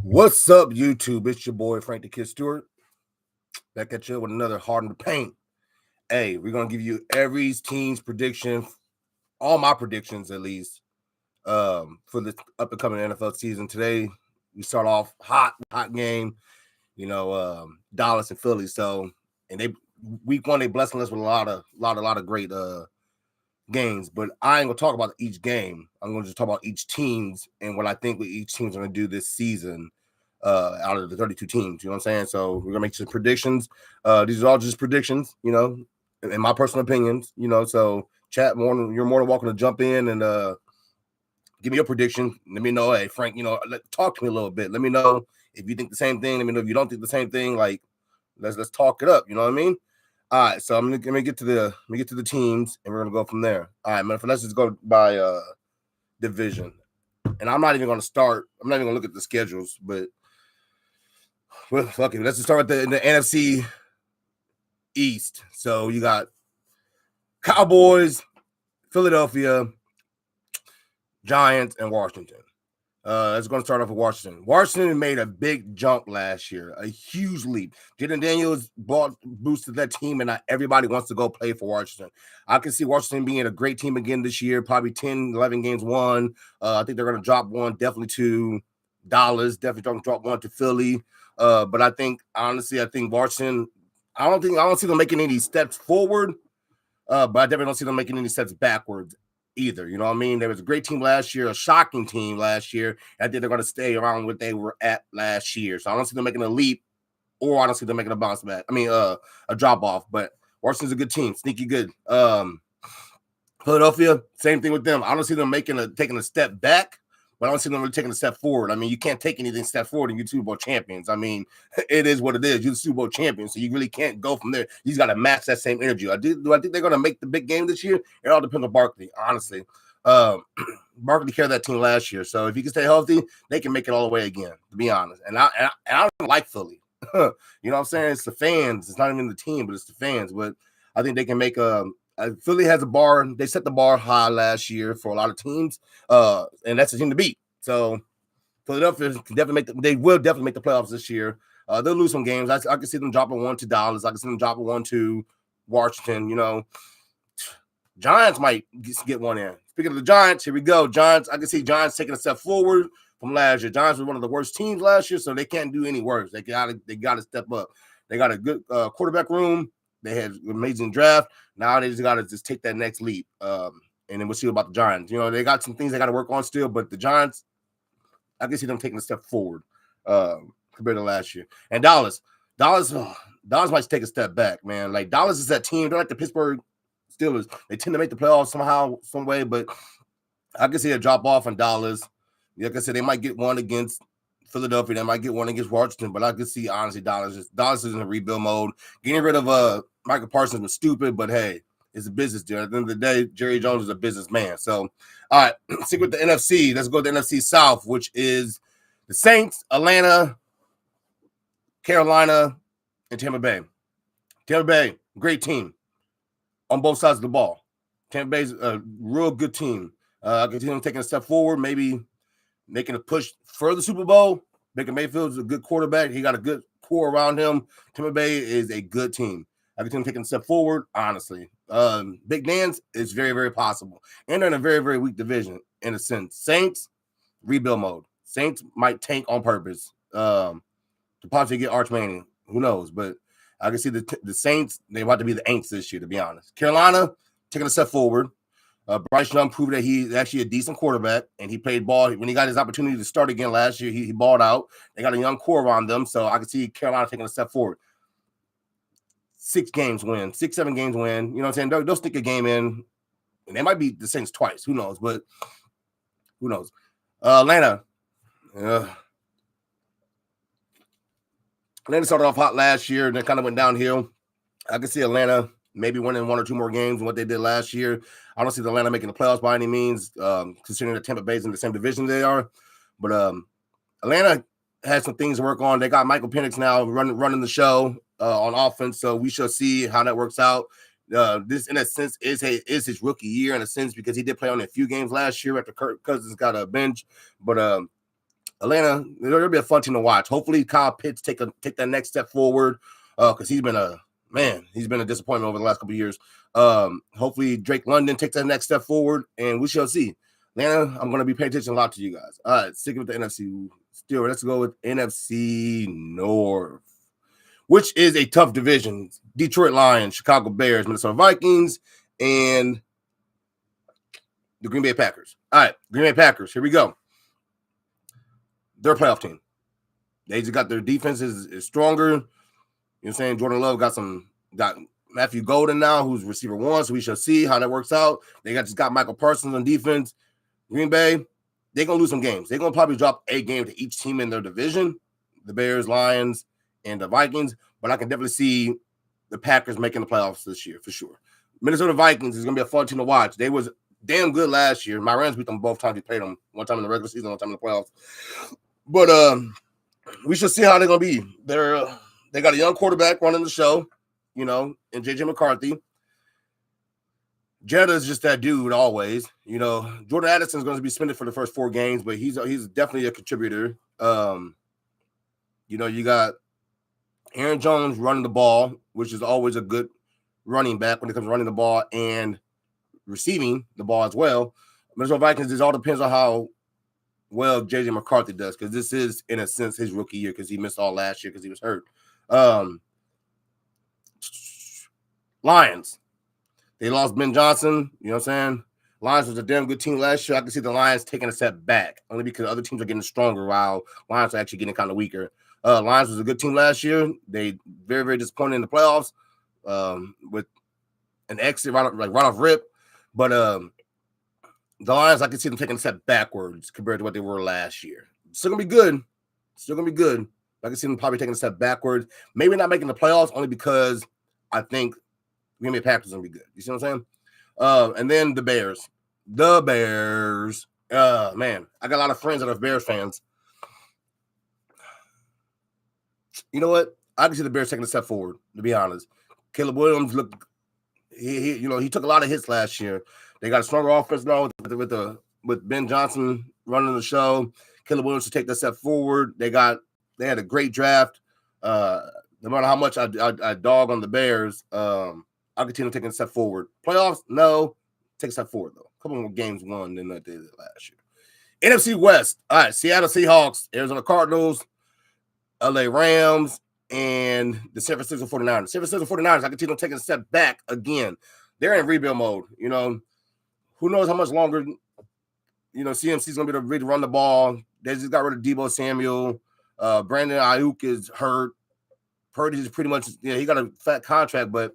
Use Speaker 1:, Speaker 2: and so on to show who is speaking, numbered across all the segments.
Speaker 1: What's up, YouTube? It's your boy Frank the Kid Stewart back at you with another Hard in the Paint. Hey, we're gonna give you every team's prediction, all my predictions at least, for the up and coming NFL season. Today we start off hot game, Dallas and Philly. So, and they week one they blessing us with a lot of great games. But I ain't gonna talk about each game. I'm gonna just talk about each teams and what I think each team's gonna do this season. Out of the 32 teams, you know what I'm saying? So we're gonna make some predictions. These are all just predictions, in my personal opinions, So chat you're more than welcome to jump in and give me your prediction. Let me know, hey Frank, talk to me a little bit. Let me know if you think the same thing. Let me know if you don't think the same thing. Like let's talk it up. You know what I mean? All right, so I'm gonna get to the teams and we're gonna go from there. All right, man. Let's just go by division. And I'm not even gonna look at the schedules, but well, fuck it. Let's just start with the NFC East. So you got Cowboys, Philadelphia, Giants, and Washington. Let's go and start off with Washington. Washington made a big jump last year, a huge leap. Jaden Daniels boosted that team, and not everybody wants to go play for Washington. I can see Washington being a great team again this year, probably 10, 11 games won. I think they're going to drop one, definitely to Dallas, definitely going to drop one to Philly. But I think Washington, I don't see them making any steps forward, but I definitely don't see them making any steps backwards either. You know what I mean? There was a great team last year, a shocking team last year. I think they're going to stay around what they were at last year. So I don't see them making a leap, or I don't see them making a bounce back. A drop off. But Washington's a good team, sneaky good. Philadelphia, same thing with them. I don't see them taking a step back, but I don't see them really taking a step forward. I mean, you can't take anything step forward and you're Super Bowl champions. I mean, it is what it is. You're the Super Bowl champion, so you really can't go from there. You just got to match that same energy. Do I think they're going to make the big game this year? It all depends on Barkley, honestly. Barkley carried that team last year, so if he can stay healthy, they can make it all the way again, to be honest. And I don't like Philly. You know what I'm saying? It's the fans. It's not even the team, but it's the fans. But I think they can make Philly has a bar. They set the bar high last year for a lot of teams, and that's a team to beat. So Philadelphia they will definitely make the playoffs this year. They'll lose some games. I can see them dropping one to Dallas. I can see them dropping one to Washington. Giants might get one in. Speaking of the Giants, here we go. Giants, I can see Giants taking a step forward from last year. Giants were one of the worst teams last year, so they can't do any worse. They gotta step up. They got a good quarterback room. They had an amazing draft. Now they just got to take that next leap. And then we'll see about the Giants. They got some things they got to work on still, but the Giants, I can see them taking a step forward compared to last year. And Dallas might take a step back, man. Like Dallas is that team. They're like the Pittsburgh Steelers. They tend to make the playoffs somehow, some way, but I can see a drop off on Dallas. Like I said, they might get one against Philadelphia. They might get one against Washington, but I can see honestly Dallas is in a rebuild mode. Getting rid of Michael Parsons was stupid, but hey, it's a business deal. At the end of the day, Jerry Jones is a businessman. So, all right, stick with the NFC. Let's go to the NFC South, which is the Saints, Atlanta, Carolina, and Tampa Bay. Tampa Bay, great team on both sides of the ball. Tampa Bay's a real good team. I can see them taking a step forward, maybe making a push for the Super Bowl. Baker Mayfield's a good quarterback. He got a good core around him. Tampa Bay is a good team. I can see them taking a step forward, honestly. Big Dance is very, very possible. And they're in a very, very weak division in a sense. Saints, rebuild mode. Saints might tank on purpose to possibly get Arch Manning. Who knows? But I can see the Saints, they want to be the Aints this year, to be honest. Carolina, taking a step forward. Bryce Young proved that he's actually a decent quarterback, and he played ball. When he got his opportunity to start again last year, he balled out. They got a young core around them, so I can see Carolina taking a step forward. 6, 7 games win. You know what I'm saying? They'll stick a game in, and they might beat the Saints twice. Who knows? But who knows? Atlanta. Atlanta started off hot last year, and then kind of went downhill. I can see Atlanta maybe winning 1 or 2 more games than what they did last year. I don't see the Atlanta making the playoffs by any means, considering that Tampa Bay's in the same division they are. But Atlanta has some things to work on. They got Michael Penix now running the show on offense, so we shall see how that works out. This, in a sense, is his rookie year in a sense because he did play on a few games last year after Kirk Cousins got a bench. But Atlanta, it'll be a fun team to watch. Hopefully, Kyle Pitts take that next step forward because he's been a disappointment over the last couple of years. Hopefully, Drake London takes that next step forward, and we shall see. Atlanta, I'm going to be paying attention a lot to you guys. All right, sticking with the NFC. Still, let's go with NFC North, which is a tough division. Detroit Lions, Chicago Bears, Minnesota Vikings, and the Green Bay Packers. All right, Green Bay Packers, here we go. They're a playoff team. They just got their defense is stronger. You know what I'm saying? Jordan Love got Matthew Golden now, who's receiver 1, so we shall see how that works out. They just got Michael Parsons on defense. Green Bay, they're going to lose some games. They're going to probably drop a game to each team in their division, the Bears, Lions, and the Vikings, but I can definitely see the Packers making the playoffs this year for sure. Minnesota Vikings is going to be a fun team to watch. They was damn good last year. My Rams beat them both times we played them, one time in the regular season, one time in the playoffs. But we should see how they're going to be. They got a young quarterback running the show, you know, and J.J. McCarthy. Jetta's just that dude always. You know, Jordan Addison's going to be suspended for the first 4 games, but he's definitely a contributor. You know, you got Aaron Jones running the ball, which is always a good running back when it comes to running the ball and receiving the ball as well. Minnesota Vikings, it all depends on how well J.J. McCarthy does, because this is, in a sense, his rookie year because he missed all last year because he was hurt. Lions. They lost Ben Johnson. You know what I'm saying? Lions was a damn good team last year. I can see the Lions taking a step back, only because other teams are getting stronger while Lions are actually getting kind of weaker. Lions was a good team last year. They very, very disappointed in the playoffs with an exit right off rip. But the Lions, I can see them taking a step backwards compared to what they were last year. Still going to be good. Still going to be good. I can see them probably taking a step backwards. Maybe not making the playoffs, only because I think Green Bay Packers going to be good. You see what I'm saying? And then the Bears. The Bears. Man, I got a lot of friends that are Bears fans. You know what? I can see the Bears taking a step forward, to be honest. Caleb Williams looked, he took a lot of hits last year. They got a stronger offense now with Ben Johnson running the show. Caleb Williams to take that step forward. They had a great draft. No matter how much I dog on the Bears, I continue taking a step forward. Playoffs, no. Take a step forward, though. A couple more games won than they did last year. NFC West. All right, Seattle Seahawks, Arizona Cardinals, LA Rams, and the San Francisco 49ers. San Francisco 49ers, I continue taking a step back again. They're in rebuild mode. You know, who knows how much longer, CMC's going to be able to really run the ball. They just got rid of Deebo Samuel. Brandon Ayuk is hurt. Purdy is pretty much, he got a fat contract, but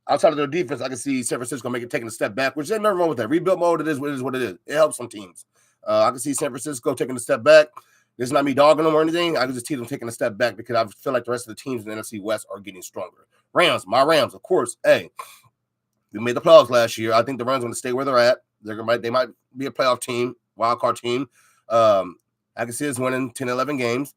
Speaker 1: outside of their defense, I can see San Francisco taking a step back, which ain't nothing wrong with that. Rebuild mode, it is what it is. It helps some teams. I can see San Francisco taking a step back. This is not me dogging them or anything. I can just see them taking a step back because I feel like the rest of the teams in the NFC West are getting stronger. Rams, my Rams, of course. Hey, we made the playoffs last year. I think the Rams are going to stay where they're at. They might be a playoff team, wild card team. I can see us winning 10, 11 games.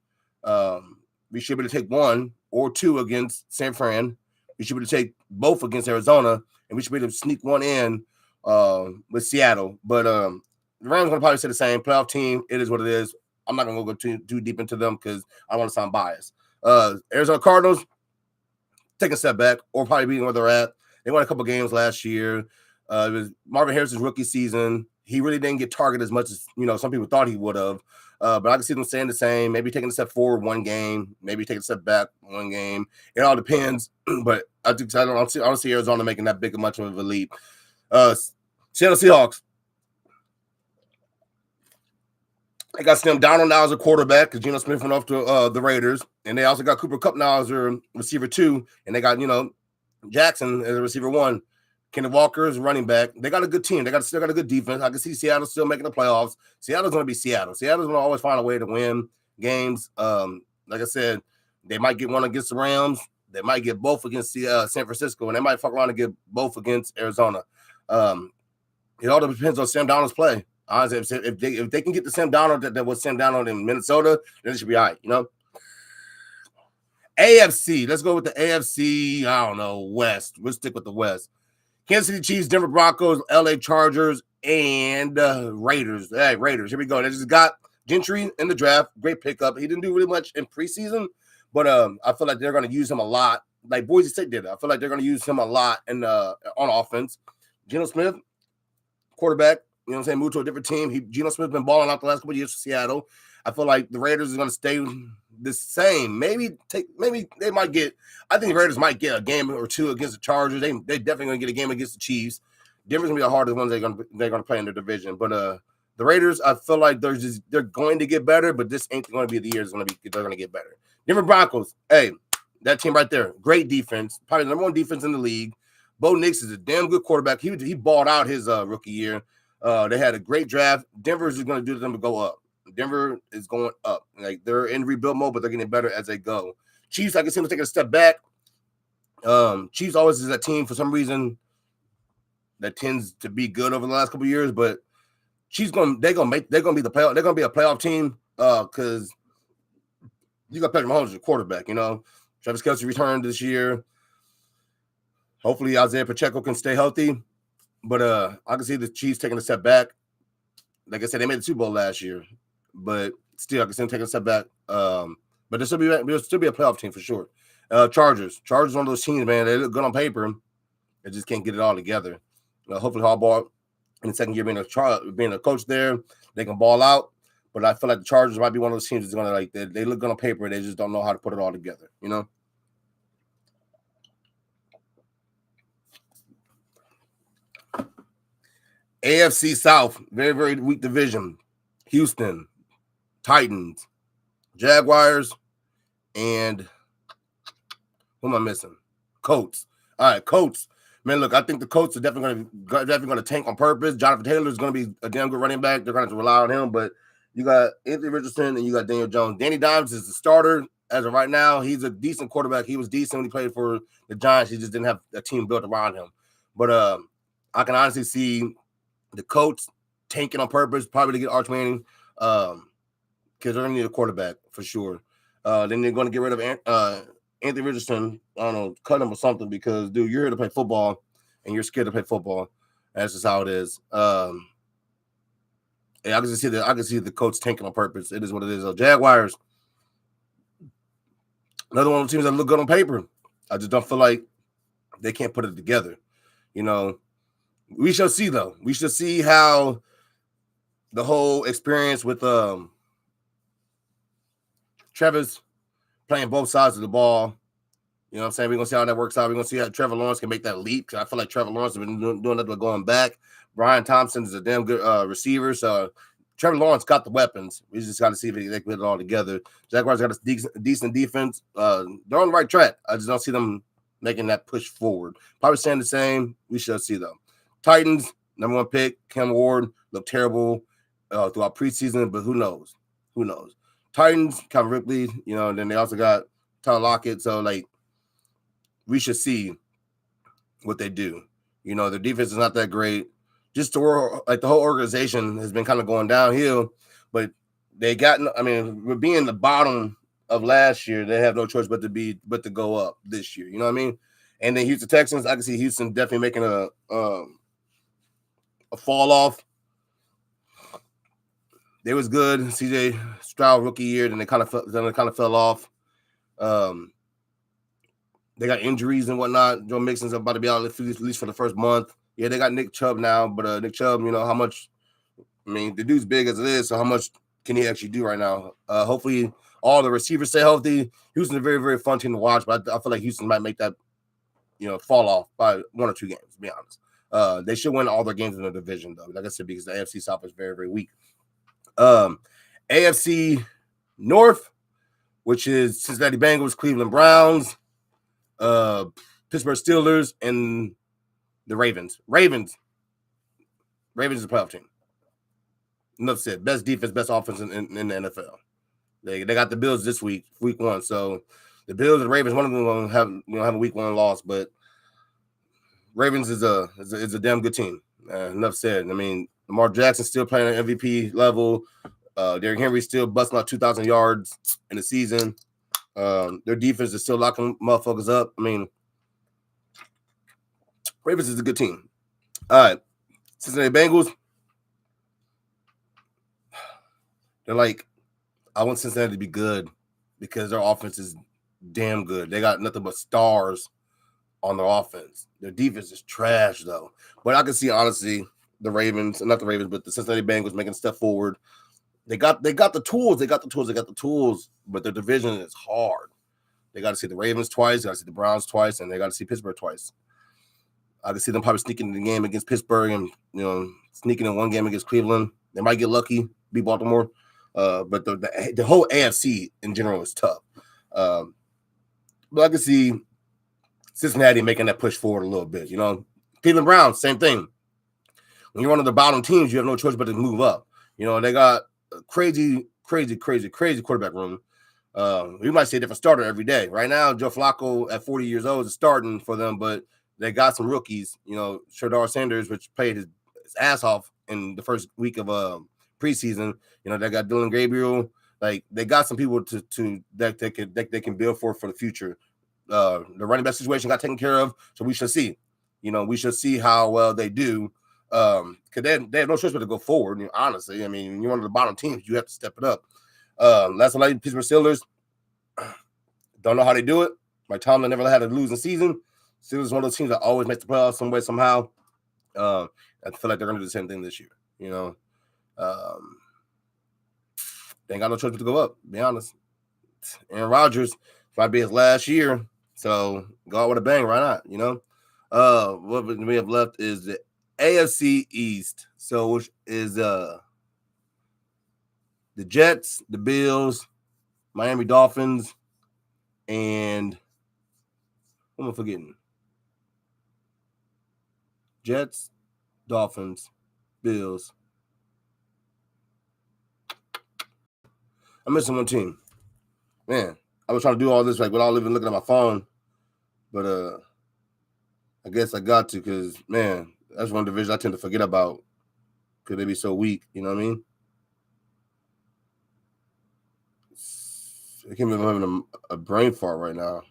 Speaker 1: We should be able to take 1 or 2 against San Fran. We should be able to take both against Arizona, and we should be able to sneak one in with Seattle. But the Rams are going to probably say the same. Playoff team, it is what it is. I'm not going to go too deep into them because I don't want to sound biased. Arizona Cardinals, take a step back or probably being where they're at. They won a couple games last year. It was Marvin Harrison's rookie season. He really didn't get targeted as much as some people thought he would have. But I can see them saying the same. Maybe taking a step forward 1 game. Maybe taking a step back 1 game. It all depends. But I don't see Arizona making that big much of a leap. Seattle Seahawks. They got Sam Donald now as a quarterback because Geno Smith went off to the Raiders. And they also got Cooper Kupp now as their receiver 2. And they got, Jackson as a receiver 1. Kenneth Walker is running back. They got a good team. They still got a good defense. I can see Seattle still making the playoffs. Seattle's going to be Seattle. Seattle's going to always find a way to win games. Like I said, they might get one against the Rams. They might get both against San Francisco. And they might fuck around and get both against Arizona. It all depends on Sam Donald's play. Honestly, if they can get the Sam Donald that was Sam Donald in Minnesota, then it should be all right, AFC. Let's go with the AFC. I don't know, West. We'll stick with the West. Kansas City Chiefs, Denver Broncos, LA Chargers, and Raiders. Hey, Raiders. Here we go. They just got Gentry in the draft, great pickup. He didn't do really much in preseason, but I feel like they're going to use him a lot. Like Boise State did. I feel like they're going to use him a lot on offense. Geno Smith, quarterback, you know what I'm saying, moved to a different team. Geno Smith's been balling out the last couple of years for Seattle. I feel like the Raiders are going to stay the same. Maybe they might get. I think the Raiders might get a game or two against the Chargers. They definitely going to get a game against the Chiefs. Denver's going to be the hardest ones they're going to play in their division. But the Raiders, I feel like they're going to get better, but this ain't going to be the year they're going to get better. Denver Broncos, hey, that team right there, great defense, probably the number one defense in the league. Bo Nix is a damn good quarterback. He balled out his rookie year. They had a great draft. Denver is going to do them to go up. Denver is going up. Like they're in rebuild mode, but they're getting better as they go. Chiefs, I can see them taking a step back. Chiefs always is a team for some reason that tends to be good over the last couple of years, but Chiefs they're gonna be the playoff. They're gonna be a playoff team because you got Patrick Mahomes as your quarterback. You know, Travis Kelce returned this year. Hopefully, Isaiah Pacheco can stay healthy. But I can see the Chiefs taking a step back. Like I said, they made the Super Bowl last year, but still, I can see them taking a step back. But they'll still be a playoff team for sure. Chargers, one of those teams, man. They look good on paper. They just can't get it all together. Hopefully, Harbaugh in the second year being a coach there, they can ball out. But I feel like the Chargers might be one of those teams that's gonna like they look good on paper. They just don't know how to put it all together. You know. AFC South, very, very weak division. Houston, Titans, Jaguars, and who am I missing? Colts. All right, Colts. Man, look, I think the Colts are definitely going to tank on purpose. Jonathan Taylor is going to be a damn good running back. They're going to have to rely on him, but you got Anthony Richardson and you got Daniel Jones. Danny Dimes is the starter as of right now. He's a decent quarterback. He was decent when he played for the Giants. He just didn't have a team built around him. But I can honestly see the Colts tanking on purpose, probably to get Arch Manning, because they're going to need a quarterback for sure. Then they're going to get rid of Anthony Richardson. I don't know, cut him or something because, dude, you're here to play football, and you're scared to play football. That's just how it is. Yeah, I can see the Colts tanking on purpose. It is what it is. Jaguars, another one of the teams that look good on paper. I just don't feel like they can't put it together. You know, we shall see though. We shall see how the whole experience with Trevor's playing both sides of the ball. You know what I'm saying? We're going to see how that works out. We're going to see how Trevor Lawrence can make that leap. I feel like Trevor Lawrence has been doing that going back. Brian Thompson is a damn good receiver. So Trevor Lawrence got the weapons. We just got to see if they can put it all together. Jaguars got a decent defense. They're on the right track. I just don't see them making that push forward. Probably staying the same. We shall see, though. Titans, number one pick. Cam Ward looked terrible throughout preseason, but who knows? Who knows? Titans, Calvin Ripley, you know, and then they also got Tyler Lockett. So, like, we should see what they do. You know, their defense is not that great. Just the whole organization has been kind of going downhill, but they got. I mean, we're being the bottom of last year. They have no choice but to go up this year. You know what I mean? And then Houston Texans, I can see Houston definitely making a fall off. They was good. CJ Stroud rookie year, then they kind of fell off. They got injuries and whatnot. Joe Mixon's about to be out at least for the first month. Yeah, they got Nick Chubb now, but Nick Chubb, you know, how much – I mean, the dude's big as it is, so how much can he actually do right now? Hopefully all the receivers stay healthy. Houston's a very, very fun team to watch, but I feel like Houston might make that, you know, fall off by 1 or 2 games, to be honest. They should win all their games in the division, though, like I said, because the AFC South is very, very weak. AFC North, which is Cincinnati Bengals, Cleveland Browns, Pittsburgh Steelers, and the Ravens. Ravens is a playoff team. Enough said. Best defense, best offense in the NFL. They got the Bills this week 1. So the Bills and the Ravens, one of them will have a week 1 loss, but Ravens is a damn good team. Enough said. I mean, Lamar Jackson still playing at MVP level. Derrick Henry still busting out 2,000 yards in the season. Their defense is still locking motherfuckers up. I mean, Ravens is a good team. All right. Cincinnati Bengals. They're like, I want Cincinnati to be good because their offense is damn good. They got nothing but stars on their offense. Their defense is trash, though. But I can see, honestly, the Ravens, not the Ravens, but the Cincinnati Bengals making a step forward. They got the tools. They got the tools, but their division is hard. They got to see the Ravens twice, got to see the Browns twice, and they got to see Pittsburgh twice. I can see them probably sneaking in the game against Pittsburgh and, sneaking in one game against Cleveland. They might get lucky, beat Baltimore. But the whole AFC in general is tough. But I can see Cincinnati making that push forward a little bit. Cleveland Browns, same thing. When you're one of the bottom teams, you have no choice but to move up. They got a crazy quarterback room. We might see a different starter every day. Right now, Joe Flacco at 40 years old is starting for them, but they got some rookies. Shadar Sanders, which played his ass off in the first week of preseason. They got Dylan Gabriel. Like, they got some people to that they can build for the future. The running back situation got taken care of, so we should see. We should see how well they do. Because they have no choice but to go forward. Honestly, I mean, you're one of the bottom teams. You have to step it up. Last one, Pittsburgh Steelers. Don't know how they do it. Mike Tomlin never had a losing season. Steelers is one of those teams that always makes the playoffs some way, somehow. I feel like they're going to do the same thing this year. They ain't got no choice but to go up, to be honest. Aaron Rodgers might be his last year, so go out with a bang. Why not? What we have left is the AFC East, so which is the Jets, the Bills, Miami Dolphins, and what am I forgetting? Jets, Dolphins, Bills. I'm missing one team. Man, I was trying to do all this without even looking at my phone, but I guess I got to because, man, that's one division I tend to forget about because they be so weak. You know what I mean? I can't believe I'm having a brain fart right now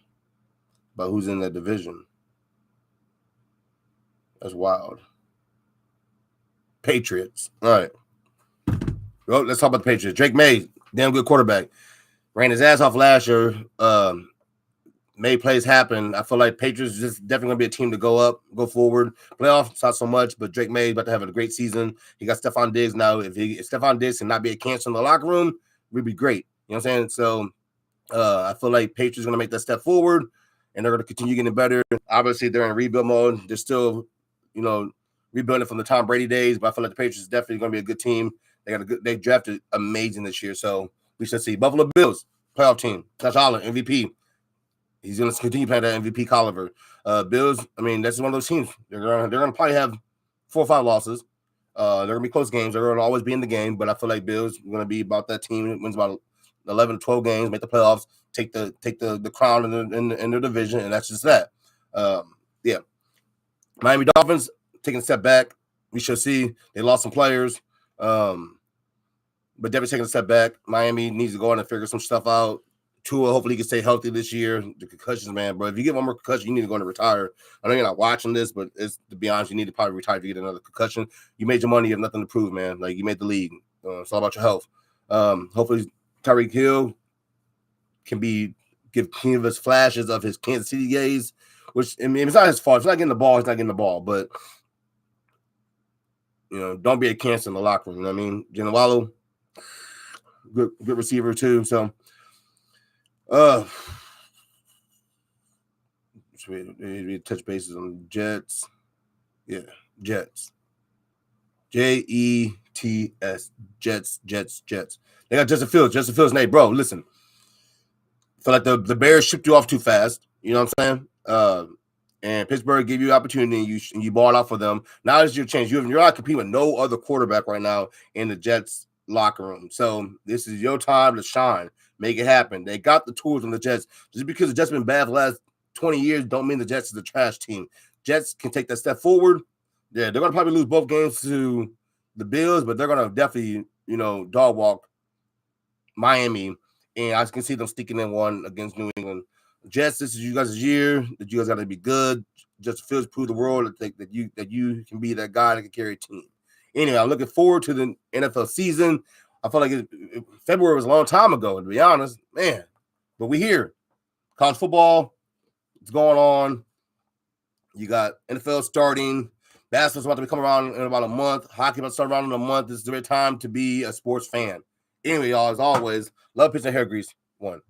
Speaker 1: about who's in that division. That's wild. Patriots. All right. Well, let's talk about the Patriots. Drake May, damn good quarterback. Ran his ass off last year. Made plays happen. I feel like Patriots is just definitely going to be a team to go forward. Playoffs, not so much, but Drake May about to have a great season. He got Stephon Diggs now. If Stephon Diggs can not be a cancer in the locker room, we'd be great. You know what I'm saying? So I feel like Patriots are going to make that step forward, and they're going to continue getting better. Obviously, they're in rebuild mode. They're still, rebuilding from the Tom Brady days, but I feel like the Patriots is definitely going to be a good team. They drafted amazing this year, so we should see. Buffalo Bills, playoff team. Josh Allen, MVP. He's going to continue playing that MVP caliber. Bills, I mean, that's one of those teams. They're going to probably have 4 or 5 losses. They're going to be close games. They're going to always be in the game, but I feel like Bills are going to be about that team that wins about 11 to 12 games, make the playoffs, take the crown in the division, and that's just that. Yeah. Miami Dolphins taking a step back. We shall see. They lost some players, but definitely taking a step back. Miami needs to go in and figure some stuff out. Tua, hopefully he can stay healthy this year. The concussions, man, bro. If you get one more concussion, you need to go and retire. I know you're not watching this, but to be honest, you need to probably retire if you get another concussion. You made your money. You have nothing to prove, man. Like, you made the league. It's all about your health. Hopefully Tyreek Hill can give us flashes of his Kansas City days, which, I mean, it's not his fault. If he's not getting the ball, he's not getting the ball. But, don't be a cancer in the locker room. You know what I mean? Jalen Waddle, good receiver too. So, we touch bases on the Jets. Yeah, Jets. Jets. Jets. They got Justin Fields. Justin Fields, Nate, bro, listen. I feel like the Bears shipped you off too fast. You know what I'm saying? And Pittsburgh gave you an opportunity, and you balled out for them. Now it's your chance. You're not competing with no other quarterback right now in the Jets locker room. So this is your time to shine. Make it happen. They got the tools on the Jets. Just because the Jets been bad for the last 20 years don't mean the Jets is a trash team. Jets can take that step forward. Yeah, they're going to probably lose both games to the Bills, but they're going to definitely, dog walk Miami. And I can see them sticking in one against New England. Jets, this is you guys' year. That you guys got to be good. Justin Fields prove the world that you can be that guy that can carry a team. Anyway, I'm looking forward to the NFL season. I feel like February was a long time ago, to be honest, man. But we here. College football is going on. You got NFL starting. Basketball's about to come around in about a month. Hockey about to start around in a month. This is the right time to be a sports fan. Anyway, y'all, as always, love, peace, and hair grease. 1.